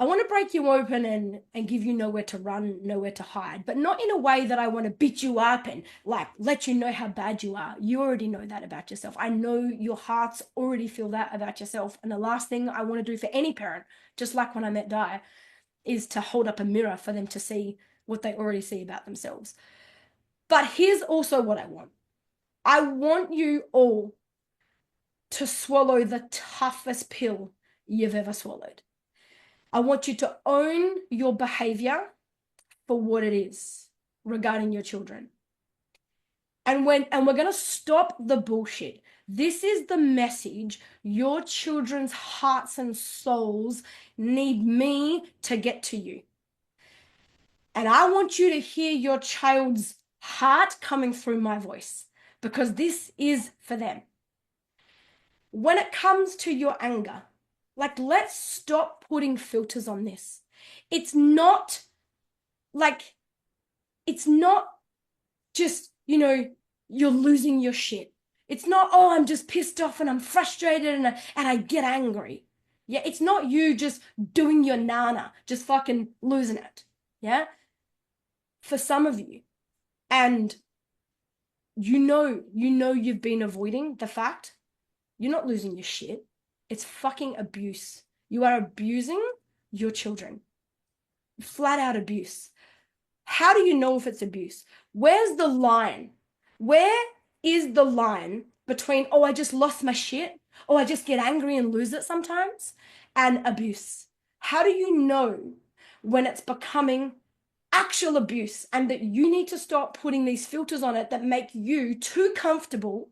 I want to break you open and give you nowhere to run, nowhere to hide, but not in a way that I want to beat you up and like let you know how bad you are. You already know that about yourself. I know your hearts already feel that about yourself. And the last thing I want to do for any parent, just like when I met Di, is to hold up a mirror for them to see what they already see about themselves. But here's also what I want. I want you all to swallow the toughest pill you've ever swallowed. I want you to own your behavior for what it is regarding your children. And we're going to stop the bullshit. This is the message your children's hearts and souls need me to get to you. And I want you to hear your child's heart coming through my voice because this is for them. When it comes to your anger, like, let's stop putting filters on this. It's not like, it's not just, you're losing your shit. It's not, oh, I'm just pissed off and I'm frustrated and I get angry. Yeah, it's not you just doing your nana, just fucking losing it. Yeah? For some of you. And you've been avoiding the fact you're not losing your shit. It's fucking abuse. You are abusing your children. Flat out abuse. How do you know if it's abuse? Where's the line? Where is the line between, oh, I just lost my shit, oh, I just get angry and lose it sometimes, and abuse? How do you know when it's becoming actual abuse and that you need to stop putting these filters on it that make you too comfortable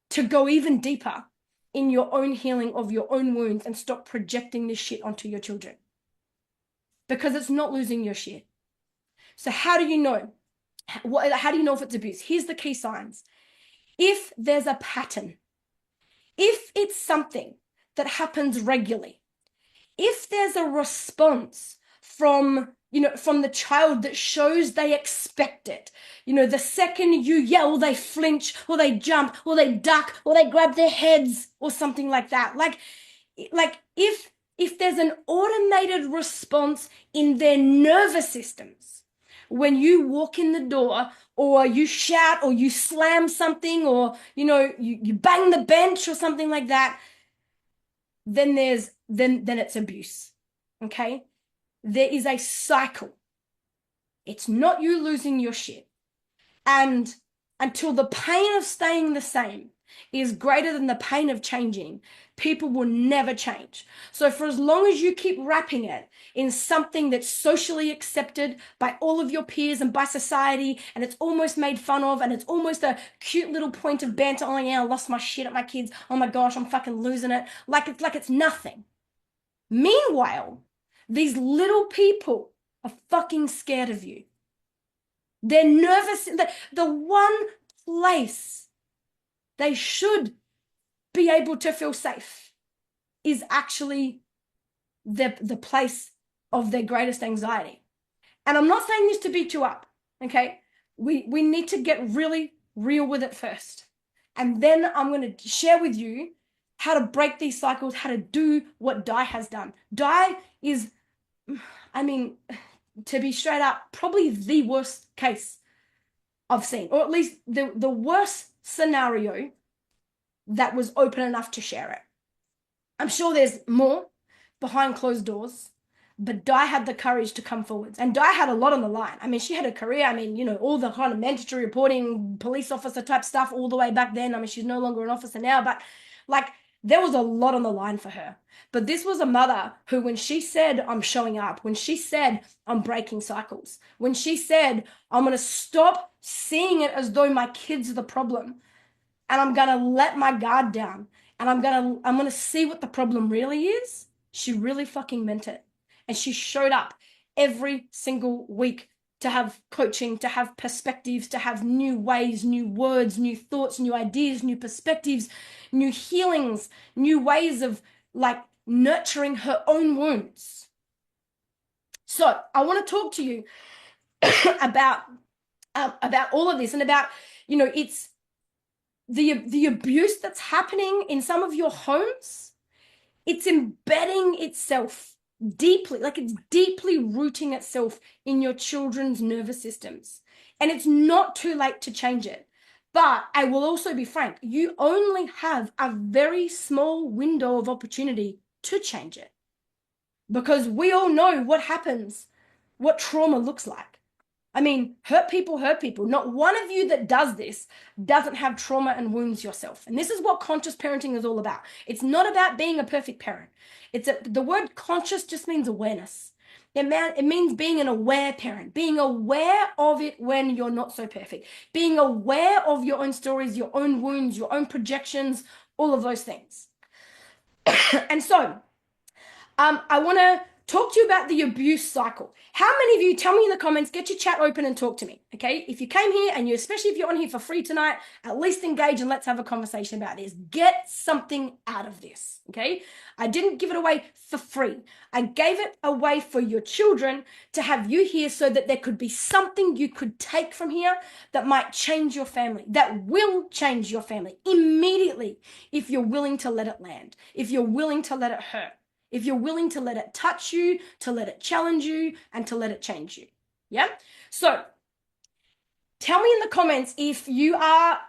to go even deeper in your own healing of your own wounds and stop projecting this shit onto your children? Because it's not losing your shit. So how do you know? How do you know if it's abuse? Here's the key signs. If there's a pattern, if it's something that happens regularly, if there's a response from the child that shows they expect it, the second you yell, they flinch or they jump or they duck or they grab their heads or something like that. Like if there's an automated response in their nervous systems, when you walk in the door or you shout or you slam something or, you bang the bench or something like that, then it's abuse. Okay? There is a cycle. It's not you losing your shit. And until the pain of staying the same is greater than the pain of changing, people will never change. So for as long as you keep wrapping it in something that's socially accepted by all of your peers and by society, and it's almost made fun of, and it's almost a cute little point of banter, oh yeah, I lost my shit at my kids, oh my gosh, I'm fucking losing it, like it's nothing. Meanwhile, these little people are fucking scared of you. They're nervous. The one place they should be able to feel safe is actually the place of their greatest anxiety. And I'm not saying this to beat you up, okay? We need to get really real with it first. And then I'm going to share with you how to break these cycles, how to do what Di has done. Di is, to be straight up, probably the worst case I've seen, or at least the worst scenario that was open enough to share it. I'm sure there's more behind closed doors, but Di had the courage to come forwards. And Di had a lot on the line. She had a career. All the kind of mandatory reporting, police officer type stuff all the way back then. She's no longer an officer now, but there was a lot on the line for her. But this was a mother who, when she said, I'm showing up, when she said, I'm breaking cycles, when she said, I'm going to stop seeing it as though my kids are the problem, and I'm going to let my guard down, and I'm going to see what the problem really is, she really fucking meant it. And she showed up every single week to have coaching, to have perspectives, to have new ways, new words, new thoughts, new ideas, new perspectives, new healings, new ways of nurturing her own wounds. So I want to talk to you about all of this and about, it's the abuse that's happening in some of your homes. It's embedding itself deeply, like it's deeply rooting itself in your children's nervous systems. And it's not too late to change it. But I will also be frank, you only have a very small window of opportunity to change it. Because we all know what happens, what trauma looks like. I mean, hurt people hurt people. Not one of you that does this doesn't have trauma and wounds yourself. And this is what conscious parenting is all about. It's not about being a perfect parent. The word conscious just means awareness. It means being an aware parent, being aware of it when you're not so perfect, being aware of your own stories, your own wounds, your own projections, all of those things. And so, I want to talk to you about the abuse cycle. How many of you, tell me in the comments, get your chat open and talk to me, okay? If you came here and especially if you're on here for free tonight, at least engage and let's have a conversation about this. Get something out of this, okay? I didn't give it away for free. I gave it away for your children to have you here so that there could be something you could take from here that might change your family, that will change your family immediately if you're willing to let it land, if you're willing to let it hurt. If you're willing to let it touch you, to let it challenge you, and to let it change you. Yeah? So tell me in the comments if you are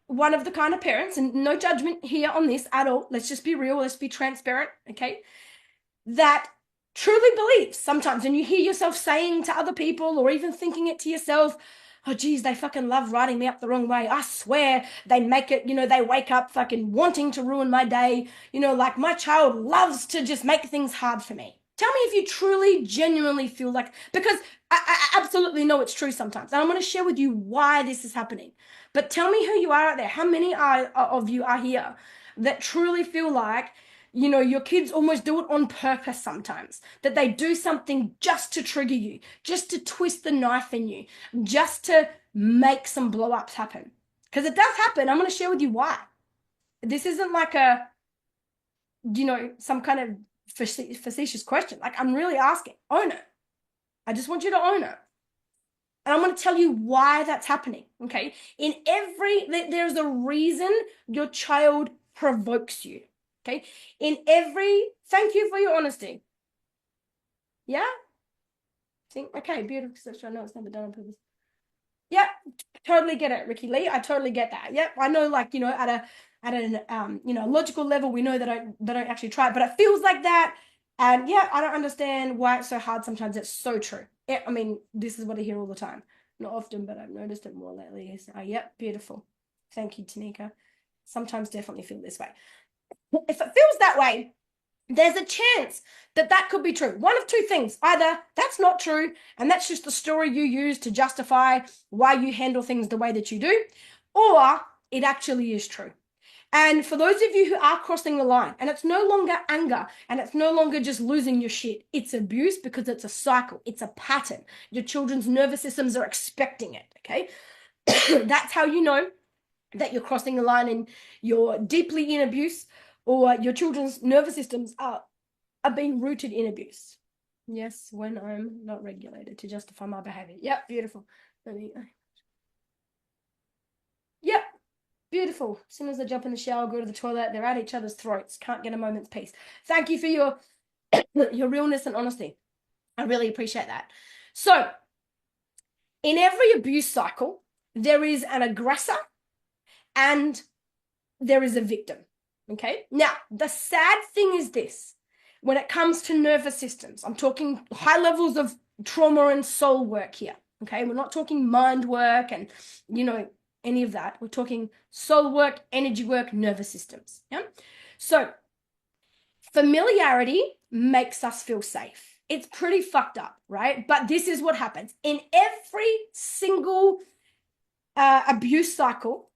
one of the kind of parents, and no judgment here on this at all. Let's just be real. Let's be transparent, okay? That truly believes sometimes, and you hear yourself saying to other people or even thinking it to yourself, oh, geez, they fucking love riding me up the wrong way. I swear they make it, they wake up fucking wanting to ruin my day. Like my child loves to just make things hard for me. Tell me if you truly, genuinely feel like, because I absolutely know it's true sometimes. And I'm going to share with you why this is happening. But tell me who you are out there. How many of you are here that truly feel like, your kids almost do it on purpose sometimes, that they do something just to trigger you, just to twist the knife in you, just to make some blow-ups happen. Because it does happen. I'm going to share with you why. This isn't like some kind of facetious question. Like, I'm really asking. Own it. I just want you to own it. And I'm going to tell you why that's happening, okay? There's a reason your child provokes you. Okay. Thank you for your honesty. Yeah. Okay, beautiful. I know it's never done on purpose. Yeah, totally get it, Ricky Lee. I totally get that. Yep. I know, like, at an logical level, we know they don't actually try it, but it feels like that. And yeah, I don't understand why it's so hard sometimes. It's so true. Yeah, I mean, this is what I hear all the time. Not often, but I've noticed it more lately. Yep, beautiful. Thank you, Tanika. Sometimes definitely feel this way. If it feels that way, there's a chance that could be true. One of two things. Either that's not true, and that's just the story you use to justify why you handle things the way that you do, or it actually is true. And for those of you who are crossing the line, and it's no longer anger, and it's no longer just losing your shit, it's abuse because it's a cycle, it's a pattern. Your children's nervous systems are expecting it, okay? That's how you know that you're crossing the line and you're deeply in abuse, or your children's nervous systems are being rooted in abuse. Yes, when I'm not regulated to justify my behavior. Yep, beautiful. Yep, beautiful. As soon as I jump in the shower, go to the toilet, they're at each other's throats. Can't get a moment's peace. Thank you for your realness and honesty. I really appreciate that. So, in every abuse cycle, there is an aggressor and there is a victim. Okay. Now, the sad thing is this: when it comes to nervous systems, I'm talking high levels of trauma and soul work here. Okay. We're not talking mind work and, any of that. We're talking soul work, energy work, nervous systems. Yeah. So, familiarity makes us feel safe. It's pretty fucked up, right? But this is what happens in every single abuse cycle,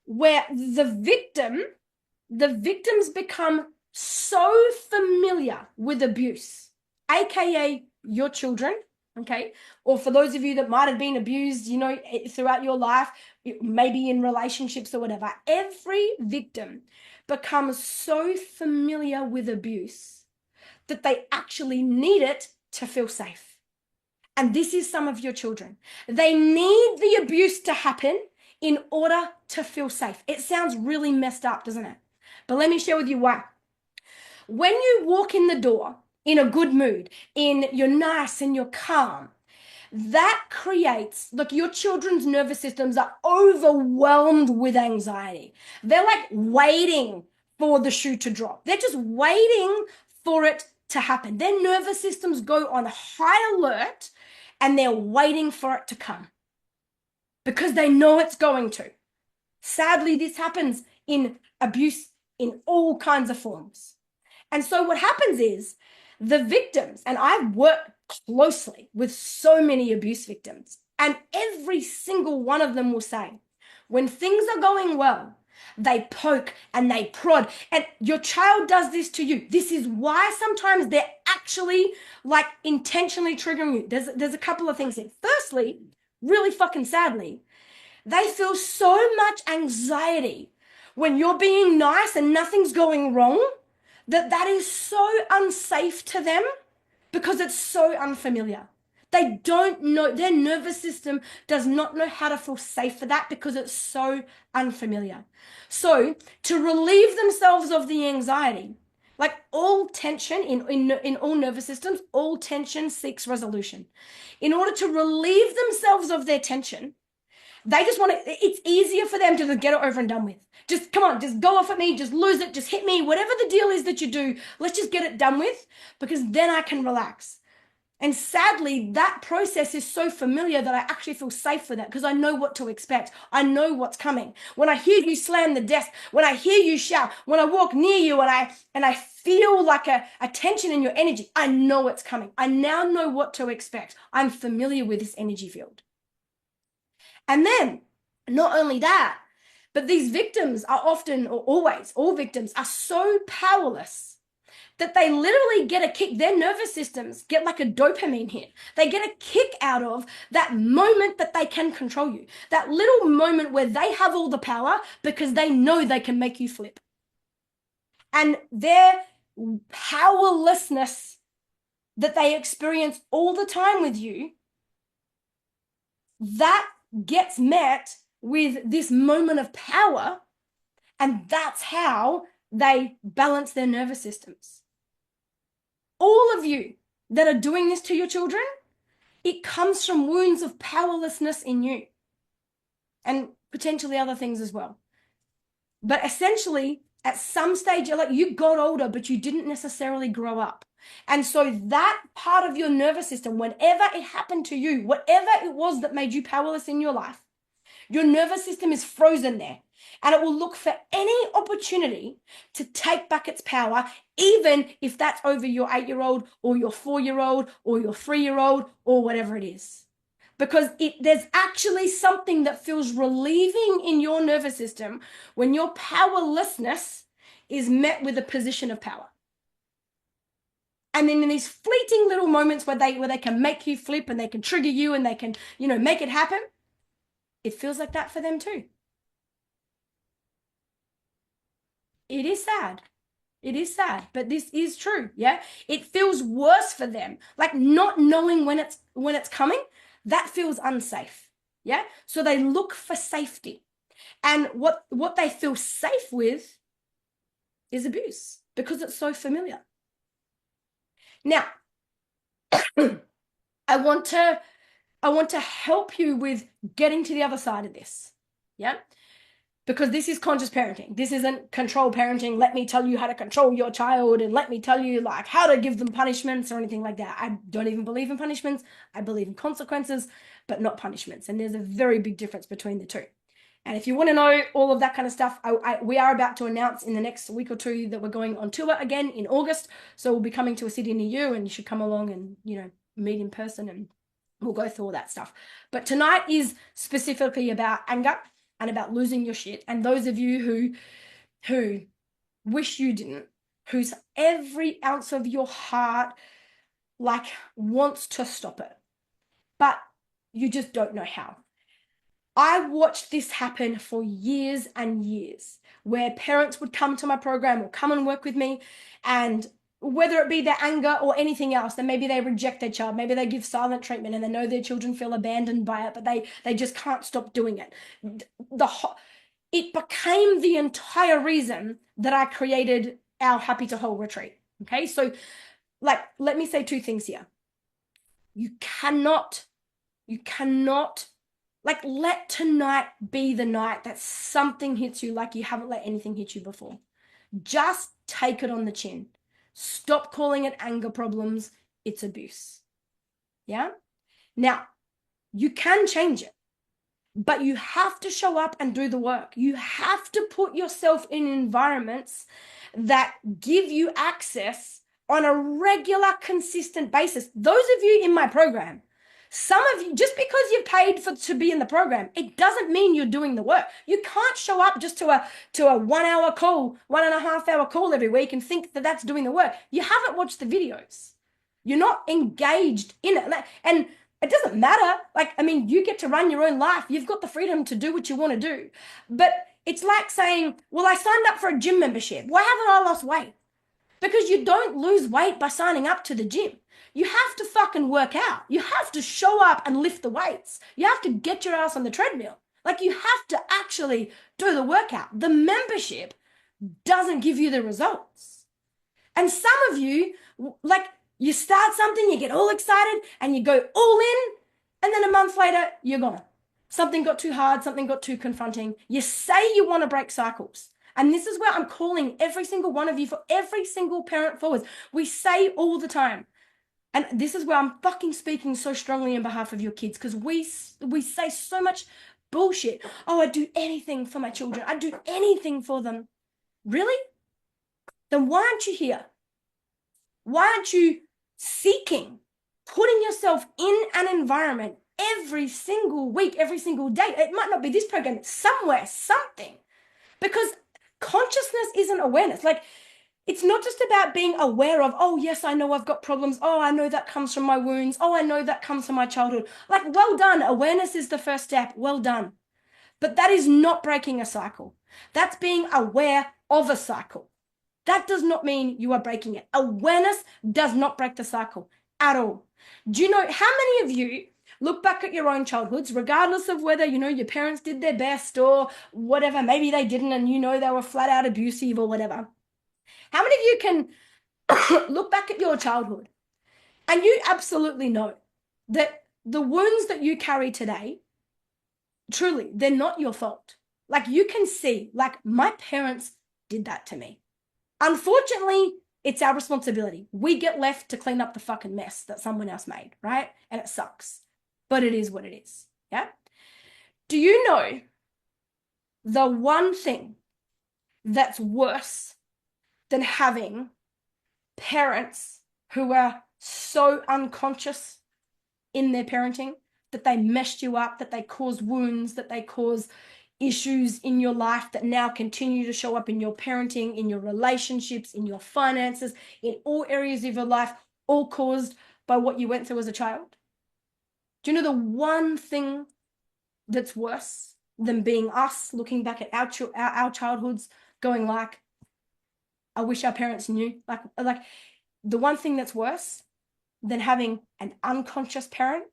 where the victims become so familiar with abuse, aka your children, okay? Or for those of you that might have been abused, throughout your life, maybe in relationships or whatever, every victim becomes so familiar with abuse that they actually need it to feel safe. And this is some of your children. They need the abuse to happen in order to feel safe. It sounds really messed up, doesn't it? But let me share with you why. When you walk in the door in a good mood, you're nice and you're calm, that creates, look, your children's nervous systems are overwhelmed with anxiety. They're like waiting for the shoe to drop. They're just waiting for it to happen. Their nervous systems go on high alert and they're waiting for it to come because they know it's going to. Sadly, this happens in abuse in all kinds of forms. And so what happens is the victims, and I've worked closely with so many abuse victims, and every single one of them will say, when things are going well, they poke and they prod, and your child does this to you. This is why sometimes they're actually like intentionally triggering you. There's a couple of things here. Firstly, really fucking sadly, they feel so much anxiety when you're being nice and nothing's going wrong that is so unsafe to them because it's so unfamiliar. They don't know, their nervous system does not know how to feel safe for that because it's so unfamiliar. So to relieve themselves of the anxiety, like all tension in all nervous systems, all tension seeks resolution. In order to relieve themselves of their tension, they just want to, it's easier for them to just get it over and done with. Just come on, just go off at me, just lose it, just hit me, whatever the deal is that you do, let's just get it done with because then I can relax. And sadly, that process is so familiar that I actually feel safe for that because I know what to expect. I know what's coming. When I hear you slam the desk, when I hear you shout, when I walk near you and I feel like a tension in your energy, I know it's coming. I now know what to expect. I'm familiar with this energy field. And then, not only that, but these victims are often, or always, all victims are so powerless that they literally get a kick. Their nervous systems get like a dopamine hit. They get a kick out of that moment that they can control you. That little moment where they have all the power because they know they can make you flip. And their powerlessness that they experience all the time with you, that gets met with this moment of power, and that's how they balance their nervous systems. All of you that are doing this to your children, it comes from wounds of powerlessness in you and potentially other things as well. But essentially, at some stage, you got older, but you didn't necessarily grow up. And so that part of your nervous system, whenever it happened to you, whatever it was that made you powerless in your life, your nervous system is frozen there. And it will look for any opportunity to take back its power, even if that's over your 8-year-old or your 4-year-old or your 3-year-old or whatever it is. Because there's actually something that feels relieving in your nervous system when your powerlessness is met with a position of power. And then in these fleeting little moments where they can make you flip and they can trigger you and they can, make it happen, it feels like that for them too. It is sad. It is sad, but this is true. Yeah. It feels worse for them. Like not knowing when it's coming, that feels unsafe. Yeah. So they look for safety. And what they feel safe with is abuse because it's so familiar. Now, I want to help you with getting to the other side of this. Yeah. Because this is conscious parenting. This isn't control parenting. Let me tell you how to control your child and let me tell you like how to give them punishments or anything like that. I don't even believe in punishments. I believe in consequences, but not punishments. And there's a very big difference between the two. And if you want to know all of that kind of stuff, we are about to announce in the next week or two that we're going on tour again in August. So we'll be coming to a city near you and you should come along and, meet in person and we'll go through all that stuff. But tonight is specifically about anger and about losing your shit. And those of you who wish you didn't, whose every ounce of your heart like wants to stop it, but you just don't know how. I watched this happen for years and years, where parents would come to my program or come and work with me, and whether it be their anger or anything else, then maybe they reject their child, maybe they give silent treatment and they know their children feel abandoned by it, but they just can't stop doing it. It became the entire reason that I created our Happy to Whole retreat. Okay, so like, let me say two things here. You cannot, like, let tonight be the night that something hits you like you haven't let anything hit you before. Just take it on the chin. Stop calling it anger problems. It's abuse. Yeah? Now, you can change it, but you have to show up and do the work. You have to put yourself in environments that give you access on a regular, consistent basis. Those of you in my program, some of you, just because you've paid to be in the program, it doesn't mean you're doing the work. You can't show up just to a 1 hour call, 1.5 hour call every week and think that that's doing the work. You haven't watched the videos. You're not engaged in it. And it doesn't matter. Like, I mean, you get to run your own life. You've got the freedom to do what you want to do. But it's like saying, well, I signed up for a gym membership. Why haven't I lost weight? Because you don't lose weight by signing up to the gym. You have to fucking work out. You have to show up and lift the weights. You have to get your ass on the treadmill. Like, you have to actually do the workout. The membership doesn't give you the results. And some of you, like, you start something, you get all excited, and you go all in, and then a month later, you're gone. Something got too hard, something got too confronting. You say you want to break cycles. And this is where I'm calling every single one of you, for every single parent forward. We say all the time, and this is where I'm fucking speaking so strongly on behalf of your kids, because we say so much bullshit. Oh, I'd do anything for my children. I'd do anything for them. Really? Then why aren't you here? Why aren't you seeking, putting yourself in an environment every single week, every single day? It might not be this program, it's somewhere, something. Because consciousness isn't awareness. Like, it's not just about being aware of, oh, yes, I know I've got problems. Oh, I know that comes from my wounds. Oh, I know that comes from my childhood. Like, well done. Awareness is the first step. Well done. But that is not breaking a cycle. That's being aware of a cycle. That does not mean you are breaking it. Awareness does not break the cycle at all. Do you know how many of you look back at your own childhoods, regardless of whether, you know, your parents did their best or whatever, maybe they didn't and you know they were flat out abusive or whatever. How many of you can look back at your childhood and you absolutely know that the wounds that you carry today, truly, they're not your fault. Like, you can see, like, my parents did that to me. Unfortunately, it's our responsibility. We get left to clean up the fucking mess that someone else made, right? And it sucks, but it is what it is, yeah? Do you know the one thing that's worse than having parents who are so unconscious in their parenting that they messed you up, that they cause wounds, that they cause issues in your life that now continue to show up in your parenting, in your relationships, in your finances, in all areas of your life, all caused by what you went through as a child? Do you know the one thing that's worse than being us, looking back at our childhoods, going like, I wish our parents knew? Like the one thing that's worse than having an unconscious parent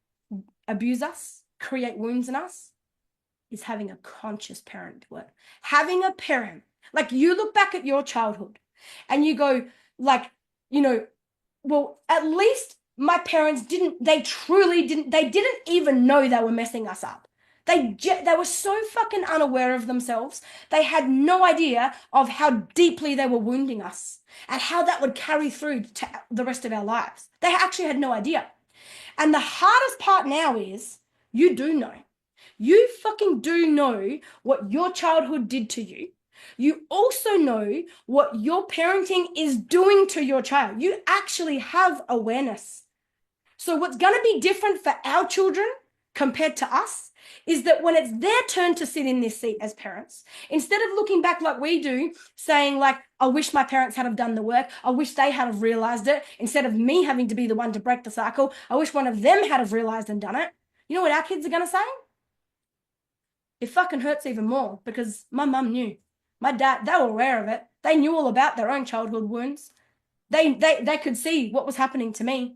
abuse us, create wounds in us, is having a conscious parent do it. Having a parent, like, you look back at your childhood and you go, like, you know, well, at least my parents didn't even know they were messing us up. They were so fucking unaware of themselves. They had no idea of how deeply they were wounding us and how that would carry through to the rest of our lives. They actually had no idea. And the hardest part now is you do know. You fucking do know what your childhood did to you. You also know what your parenting is doing to your child. You actually have awareness. So what's going to be different for our children compared to us is that when it's their turn to sit in this seat as parents, instead of looking back like we do, saying like, I wish my parents had have done the work, I wish they had have realized it, instead of me having to be the one to break the cycle, I wish one of them had have realized and done it. You know what our kids are going to say? It fucking hurts even more because my mum knew. My dad, they were aware of it. They knew all about their own childhood wounds. They could see what was happening to me.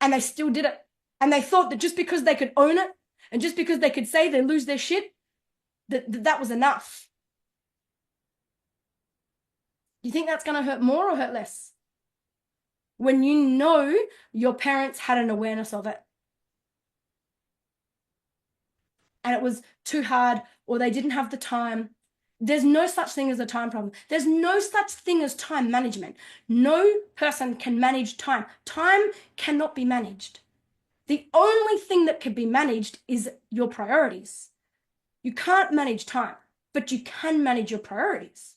And they still did it. And they thought that just because they could own it and just because they could say they lose their shit, that was enough. Do you think that's going to hurt more or hurt less? when you know your parents had an awareness of it and it was too hard or they didn't have the time. There's no such thing as a time problem. There's no such thing as time management. No person can manage time. Time cannot be managed. The only thing that can be managed is your priorities. You can't manage time, but you can manage your priorities.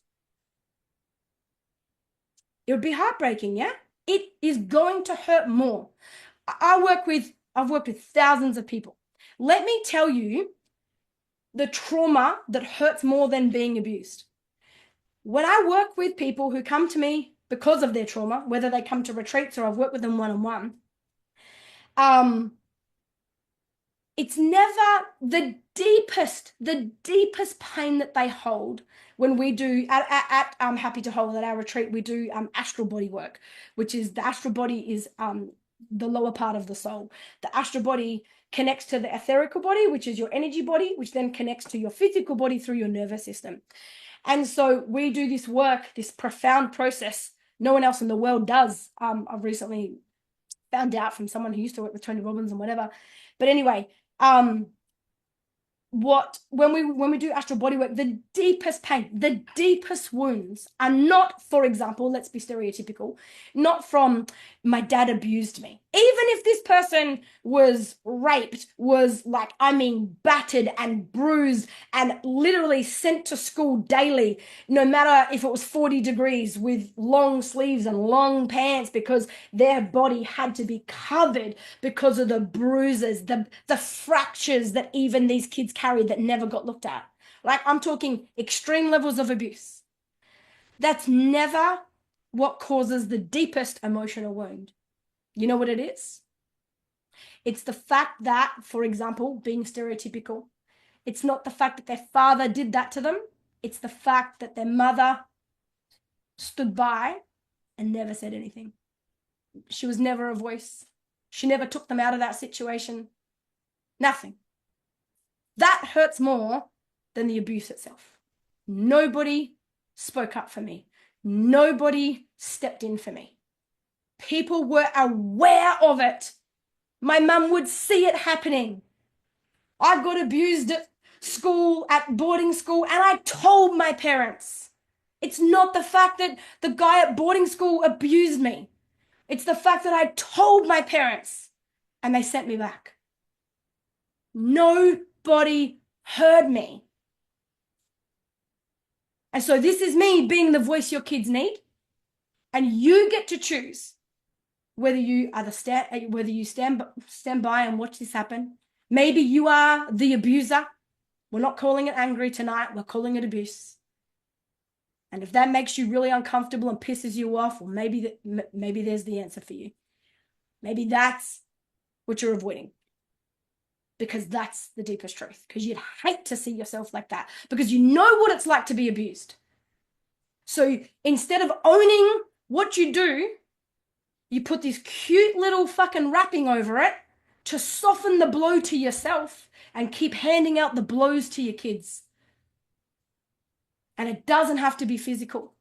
It would be heartbreaking, yeah? It is going to hurt more. I've worked with thousands of people. Let me tell you the trauma that hurts more than being abused. When I work with people who come to me because of their trauma, whether they come to retreats or I've worked with them one-on-one, it's never the deepest pain that they hold when we do at Happy to Hold at our retreat, we do astral body work, which is the astral body is the lower part of the soul. The astral body connects to the etherical body, which is your energy body, which then connects to your physical body through your nervous system. And so we do this work, this profound process no one else in the world does. I've recently found out from someone who used to work with Tony Robbins and whatever. But anyway, when we do astral body work, the deepest pain, the deepest wounds are not, for example, let's be stereotypical, not from my dad abused me. Even if this person was raped, was like, I mean, battered and bruised and literally sent to school daily, no matter if it was 40 degrees with long sleeves and long pants because their body had to be covered because of the bruises, the fractures that even these kids carried that never got looked at. Like, I'm talking extreme levels of abuse. That's never what causes the deepest emotional wound. You know what it is? It's the fact that, for example, being stereotypical, it's not the fact that their father did that to them. It's the fact that their mother stood by and never said anything. She was never a voice. She never took them out of that situation. Nothing. That hurts more than the abuse itself. Nobody spoke up for me. Nobody stepped in for me. People were aware of it. My mum would see it happening. I got abused at school, at boarding school, and I told my parents. It's not the fact that the guy at boarding school abused me. It's the fact that I told my parents and they sent me back. Nobody heard me. And so this is me being the voice your kids need. And you get to choose whether you are whether you stand by and watch this happen. Maybe you are the abuser. We're not calling it angry tonight. We're calling it abuse. And if that makes you really uncomfortable and pisses you off, well, maybe there's the answer for you. Maybe that's what you're avoiding. Because that's the deepest truth. Because you'd hate to see yourself like that. Because you know what it's like to be abused. So instead of owning what you do, you put this cute little fucking wrapping over it to soften the blow to yourself and keep handing out the blows to your kids. And it doesn't have to be physical.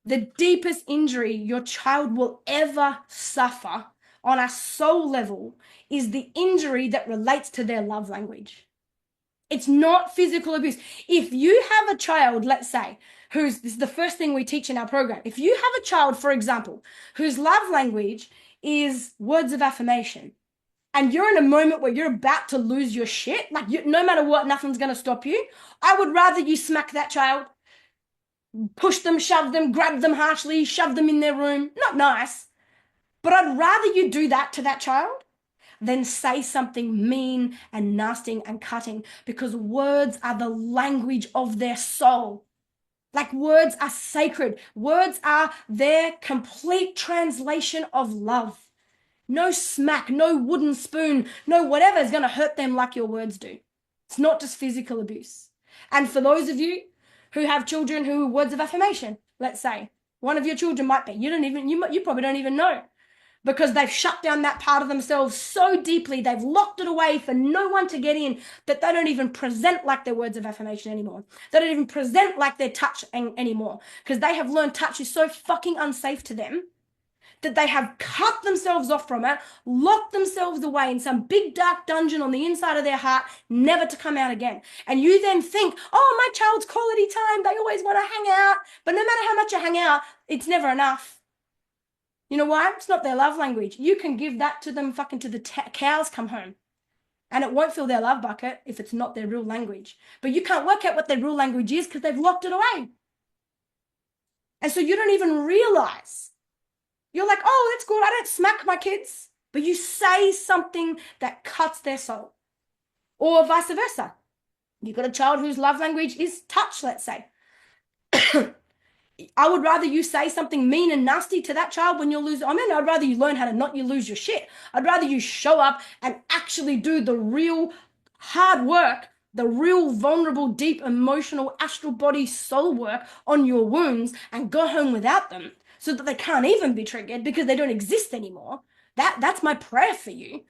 The deepest injury your child will ever suffer on a soul level is the injury that relates to their love language. It's not physical abuse. If you have a child, let's say, this is the first thing we teach in our program. If you have a child, for example, whose love language is words of affirmation, and you're in a moment where you're about to lose your shit, like no matter what, nothing's going to stop you, I would rather you smack that child, push them, shove them, grab them harshly, shove them in their room. Not nice. But I'd rather you do that to that child than say something mean and nasty and cutting, because words are the language of their soul. Like, words are sacred. Words are their complete translation of love. No smack, no wooden spoon, no whatever is going to hurt them like your words do. It's not just physical abuse. And for those of you who have children who are words of affirmation, let's say, one of your children might be, you probably don't even know. because they've shut down that part of themselves so deeply, they've locked it away for no one to get in, that they don't even present like their words of affirmation anymore. They don't even present like their touch anymore, because they have learned touch is so fucking unsafe to them that they have cut themselves off from it, locked themselves away in some big dark dungeon on the inside of their heart, never to come out again. And you then think, oh, my child's quality time, they always want to hang out. But no matter how much you hang out, it's never enough. You know why? It's not their love language. You can give that to them fucking to the cows come home. And it won't fill their love bucket if it's not their real language. But you can't work out what their real language is because they've locked it away. And so you don't even realize. You're like, oh, that's good. I don't smack my kids. But you say something that cuts their soul. Or vice versa. You've got a child whose love language is touch, let's say. I would rather you say something mean and nasty to that child when you're losing. I mean, I'd rather you learn how to not you lose your shit. I'd rather you show up and actually do the real hard work, the real vulnerable, deep, emotional, astral body soul work on your wounds and go home without them so that they can't even be triggered because they don't exist anymore. That's my prayer for you.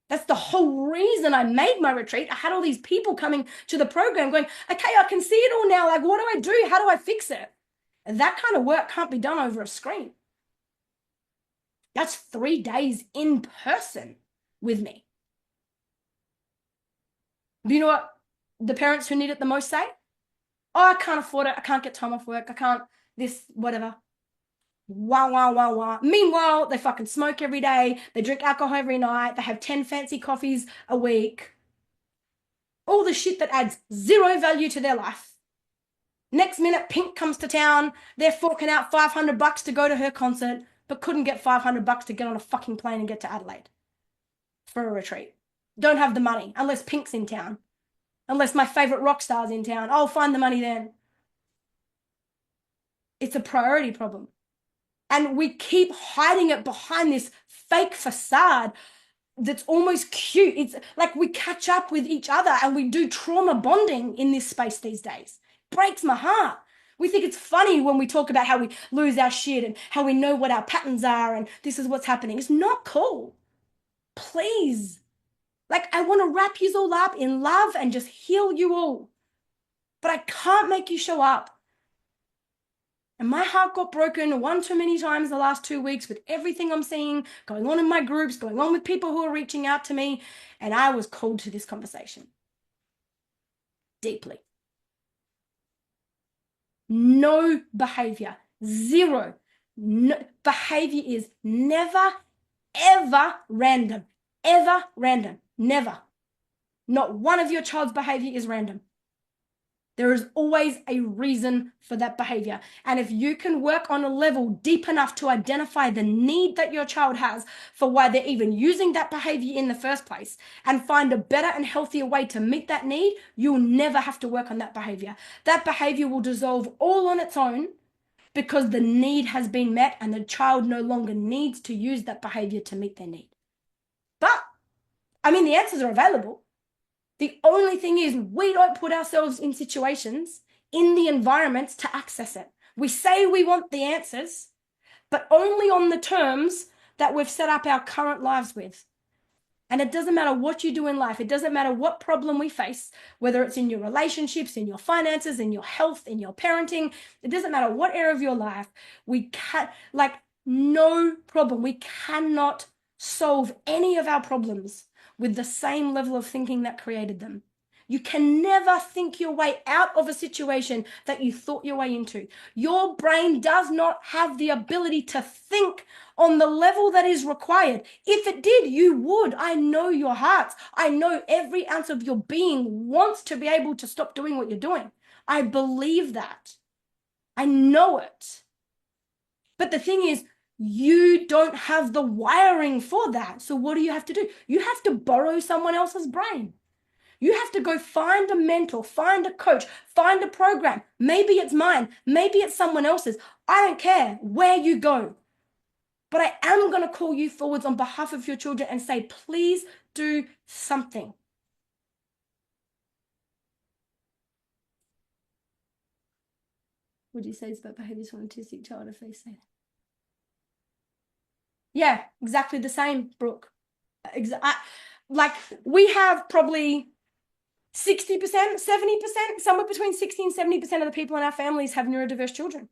That's the whole reason I made my retreat. I had all these people coming to the program going, okay, I can see it all now. Like, what do I do? How do I fix it? And that kind of work can't be done over a screen. That's 3 days in person with me. But you know what the parents who need it the most say? Oh, I can't afford it. I can't get time off work. I can't this, whatever. Wow, wow, wow, wow. Meanwhile, they fucking smoke every day. They drink alcohol every night. They have 10 fancy coffees a week. All the shit that adds zero value to their life. Next minute, Pink comes to town. They're forking out $500 to go to her concert, but couldn't get $500 to get on a fucking plane and get to Adelaide for a retreat. Don't have the money unless Pink's in town. Unless my favorite rock star's in town. I'll find the money then. It's a priority problem. And we keep hiding it behind this fake facade that's almost cute. It's like we catch up with each other and we do trauma bonding in this space these days. Breaks my heart. We think it's funny when we talk about how we lose our shit and how we know what our patterns are and this is what's happening. It's not cool. Please. Like, I want to wrap you all up in love and just heal you all. But I can't make you show up. And my heart got broken one too many times the last 2 weeks with everything I'm seeing going on in my groups, going on with people who are reaching out to me. And I was called to this conversation. Deeply. No behavior. Zero. No, behavior is never, ever random. Ever random. Never. Not one of your child's behavior is random. There is always a reason for that behavior. And if you can work on a level deep enough to identify the need that your child has for why they're even using that behavior in the first place and find a better and healthier way to meet that need, you'll never have to work on that behavior. That behavior will dissolve all on its own because the need has been met and the child no longer needs to use that behavior to meet their need. But, I mean, the answers are available. The only thing is we don't put ourselves in situations, in the environments to access it. We say we want the answers, but only on the terms that we've set up our current lives with. And it doesn't matter what you do in life. It doesn't matter what problem we face, whether it's in your relationships, in your finances, in your health, in your parenting. It doesn't matter what area of your life. We can't, like, no problem. We cannot solve any of our problems with the same level of thinking that created them. You can never think your way out of a situation that you thought your way into. Your brain does not have the ability to think on the level that is required. If it did, you would. I know your hearts. I know every ounce of your being wants to be able to stop doing what you're doing. I believe that. I know it. But the thing is, you don't have the wiring for that. So what do you have to do? You have to borrow someone else's brain. You have to go find a mentor, find a coach, find a program. Maybe it's mine. Maybe it's someone else's. I don't care where you go. But I am going to call you forwards on behalf of your children and say, please do something. Would you say it's about behaviors from an autistic child if they say that? Yeah, exactly the same, Brooke. Like we have probably 60%, 70%, somewhere between 60 and 70% of the people in our families have neurodiverse children.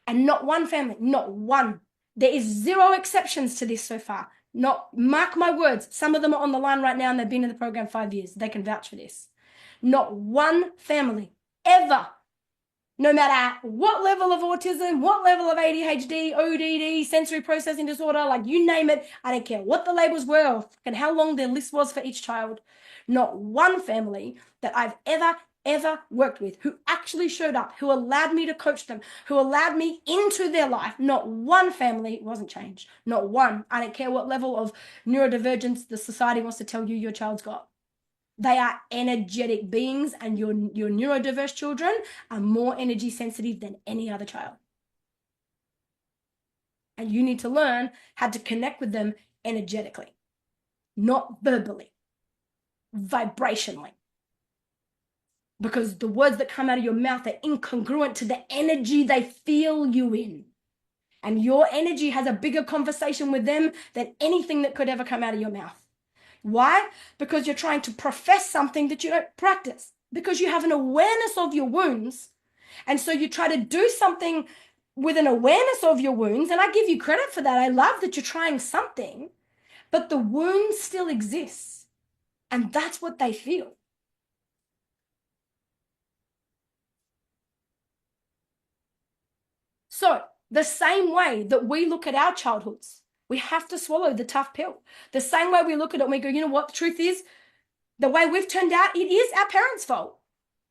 And not one family, not one. There is zero exceptions to this so far. Not, mark my words, some of them are on the line right now and they've been in the program 5 years. They can vouch for this. Not one family ever, no matter what level of autism, what level of ADHD, ODD, sensory processing disorder, like you name it, I don't care what the labels were and how long their list was for each child. Not one family that I've ever worked with who actually showed up, who allowed me to coach them, who allowed me into their life, not one family wasn't changed. Not one. I don't care what level of neurodivergence the society wants to tell you your child's got. They are energetic beings, and your neurodiverse children are more energy sensitive than any other child. And you need to learn how to connect with them energetically, not verbally, vibrationally. Because the words that come out of your mouth are incongruent to the energy they feel you in. And your energy has a bigger conversation with them than anything that could ever come out of your mouth. Why? Because you're trying to profess something that you don't practice. Because you have an awareness of your wounds. And so you try to do something with an awareness of your wounds. And I give you credit for that. I love that you're trying something, but the wound still exists. And that's what they feel. So the same way that we look at our childhoods, we have to swallow the tough pill. The same way we look at it and we go, you know what, the truth is, the way we've turned out, it is our parents' fault.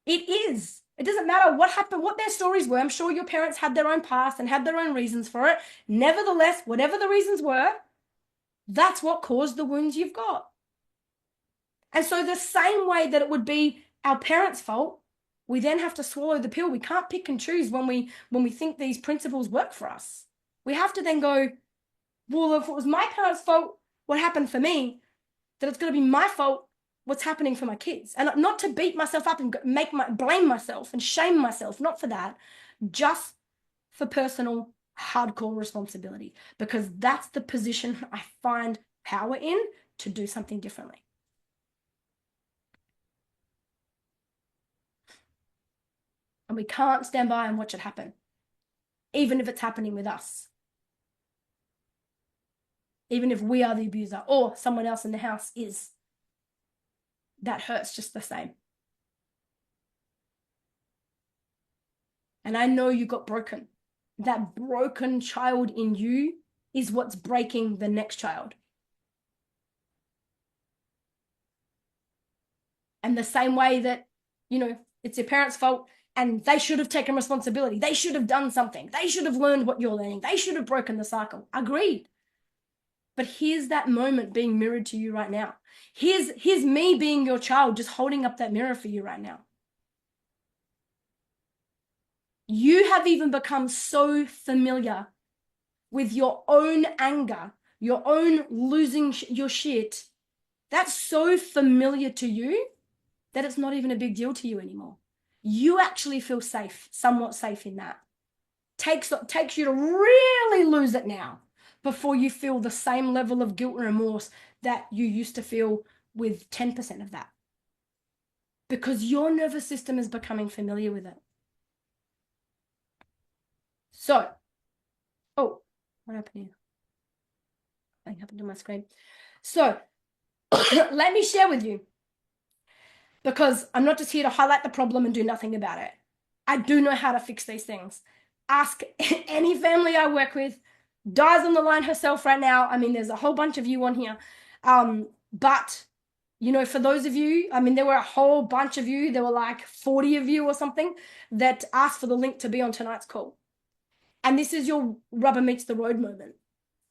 It is. It doesn't matter what happened, what their stories were. I'm sure your parents had their own past and had their own reasons for it. Nevertheless, whatever the reasons were, that's what caused the wounds you've got. And so the same way that it would be our parents' fault, we then have to swallow the pill. We can't pick and choose when we think these principles work for us. We have to then go, well, if it was my parents' fault, what happened for me, that it's going to be my fault what's happening for my kids. And not to beat myself up and blame myself and shame myself, not for that, just for personal hardcore responsibility, because that's the position I find power in to do something differently. And we can't stand by and watch it happen, even if it's happening with us. Even if we are the abuser or someone else in the house is. That hurts just the same. And I know you got broken. That broken child in you is what's breaking the next child. And the same way that, you know, it's your parents' fault and they should have taken responsibility. They should have done something. They should have learned what you're learning. They should have broken the cycle. Agreed. But here's that moment being mirrored to you right now. Here's me being your child, just holding up that mirror for you right now. You have even become so familiar with your own anger, your own losing your shit. That's so familiar to you that it's not even a big deal to you anymore. You actually feel safe, somewhat safe in that. Takes you to really lose it now before you feel the same level of guilt and remorse that you used to feel with 10% of that. Because your nervous system is becoming familiar with it. So, oh, what happened here? Something happened to my screen. So, let me share with you, because I'm not just here to highlight the problem and do nothing about it. I do know how to fix these things. Ask any family I work with. Di's on the line herself right now. I mean, there's a whole bunch of you on here. But, you know, for those of you, I mean, there were a whole bunch of you. There were like 40 of you or something that asked for the link to be on tonight's call. And this is your rubber meets the road moment.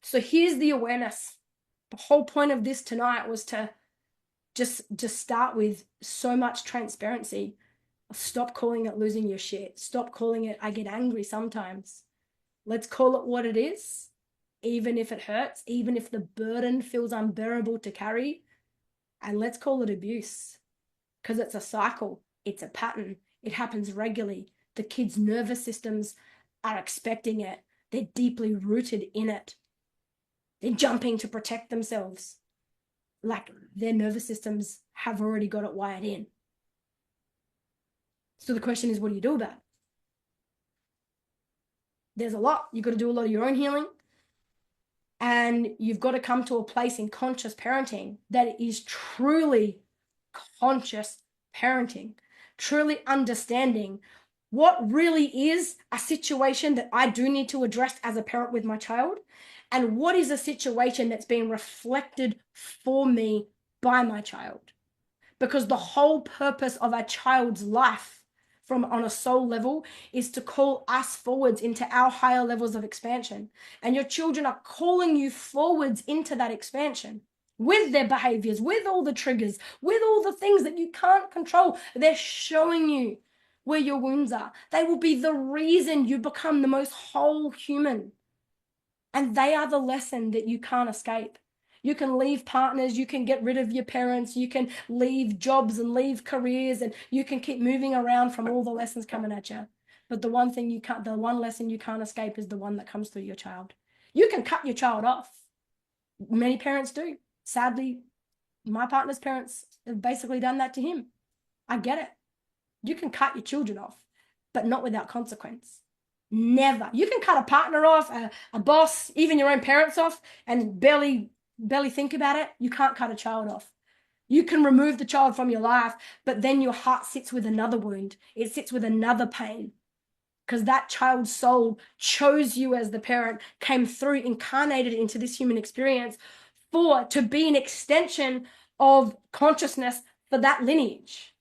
So here's the awareness. The whole point of this tonight was to just start with so much transparency. Stop calling it losing your shit. Stop calling it, I get angry sometimes. Let's call it what it is, even if it hurts, even if the burden feels unbearable to carry. And let's call it abuse, because it's a cycle. It's a pattern. It happens regularly. The kids' nervous systems are expecting it. They're deeply rooted in it. They're jumping to protect themselves. Like their nervous systems have already got it wired in. So the question is, what do you do about it? There's a lot. You've got to do a lot of your own healing. And you've got to come to a place in conscious parenting that is truly conscious parenting, truly understanding what really is a situation that I do need to address as a parent with my child, and what is a situation that's being reflected for me by my child. Because the whole purpose of a child's life from on a soul level is to call us forwards into our higher levels of expansion. And your children are calling you forwards into that expansion with their behaviors, with all the triggers, with all the things that you can't control. They're showing you where your wounds are. They will be the reason you become the most whole human. And they are the lesson that you can't escape. You can leave partners, you can get rid of your parents, you can leave jobs and leave careers, and you can keep moving around from all the lessons coming at you. But the one lesson you can't escape is the one that comes through your child. You can cut your child off. Many parents do. Sadly, my partner's parents have basically done that to him. I get it. You can cut your children off, but not without consequence. Never. You can cut a partner off, a boss, even your own parents off, and barely think about it. You can't cut a child off. You can remove the child from your life, but then your heart sits with another wound. It sits with another pain, because that child's soul chose you as the parent, came through, incarnated into this human experience to be an extension of consciousness for that lineage.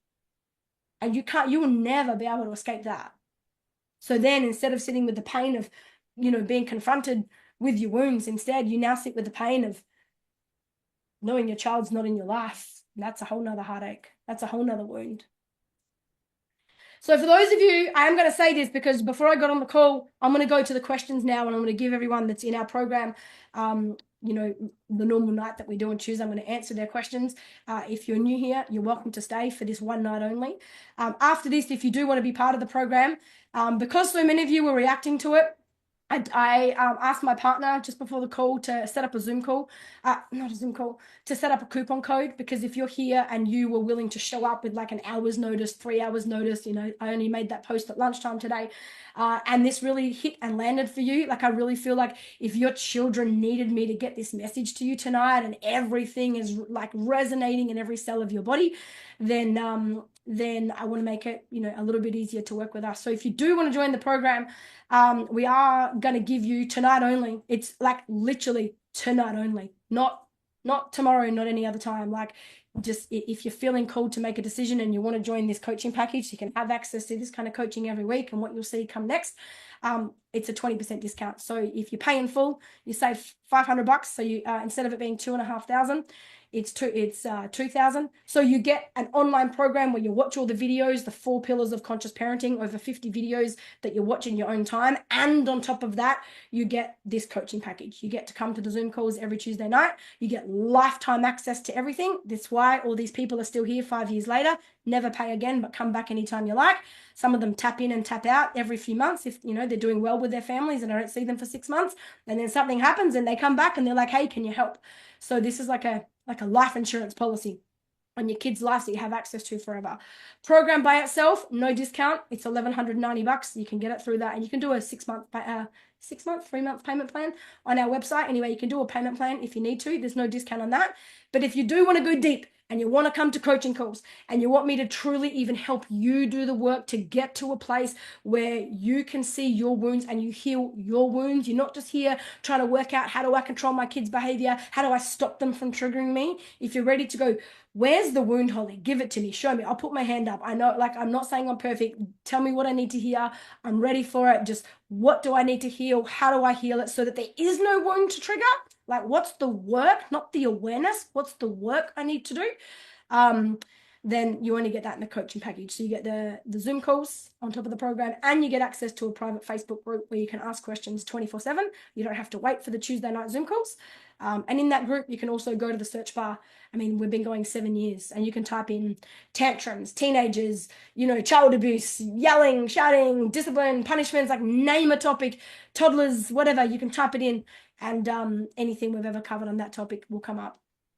And you will never be able to escape that. So then instead of sitting with the pain of, being confronted with your wounds, instead you now sit with the pain of knowing your child's not in your life. And that's a whole nother heartache. That's a whole nother wound. So for those of you, I am going to say this because before I got on the call, I'm going to go to the questions now, and I'm going to give everyone that's in our program, the normal night that we do on Tuesday, I'm going to answer their questions. If you're new here, you're welcome to stay for this one night only. After this, if you do want to be part of the program, because so many of you were reacting to it, I asked my partner just before the call to set up a Zoom call, not a Zoom call, to set up a coupon code, because if you're here and you were willing to show up with like an hour's notice, 3 hours notice, I only made that post at lunchtime today, and this really hit and landed for you. Like, I really feel like if your children needed me to get this message to you tonight and everything is like resonating in every cell of your body, then I want to make it, a little bit easier to work with us. So if you do want to join the program, we are going to give you tonight only. It's like literally tonight only, not tomorrow, not any other time. Like, just if you're feeling called to make a decision and you want to join this coaching package, you can have access to this kind of coaching every week. And what you'll see come next, it's a 20% discount. So if you pay in full, you save $500. So you instead of it being $2,500, it's 2,000. So you get an online program where you watch all the videos, the 4 pillars of conscious parenting, over 50 videos that you watch in your own time. And on top of that, you get this coaching package. You get to come to the Zoom calls every Tuesday night. You get lifetime access to everything. That's why all these people are still here 5 years later. Never pay again, but come back anytime you like. Some of them tap in and tap out every few months if they're doing well with their families and I don't see them for 6 months, and then something happens and they come back and they're like, hey, can you help? So this is like a life insurance policy on your kids' lives that you have access to forever. Program by itself, no discount. It's $1,190. You can get it through that, and you can do a 3-month payment plan on our website. Anyway, you can do a payment plan if you need to. There's no discount on that. But if you do want to go deep and you want to come to coaching calls and you want me to truly even help you do the work to get to a place where you can see your wounds and you heal your wounds, you're not just here trying to work out, how do I control my kids' behavior? How do I stop them from triggering me? If you're ready to go, where's the wound, Holly? Give it to me. Show me. I'll put my hand up. I know, I'm not saying I'm perfect. Tell me what I need to hear. I'm ready for it. Just what do I need to heal? How do I heal it so that there is no wound to trigger? Like, what's the work, not the awareness? What's the work I need to do? Then you only get that in the coaching package. So you get the Zoom calls on top of the program, and you get access to a private Facebook group where you can ask questions 24/7. You don't have to wait for the Tuesday night Zoom calls. And in that group, you can also go to the search bar. I mean, we've been going 7 years, and you can type in tantrums, teenagers, child abuse, yelling, shouting, discipline, punishments, like name a topic, toddlers, whatever. You can type it in. And anything we've ever covered on that topic will come up.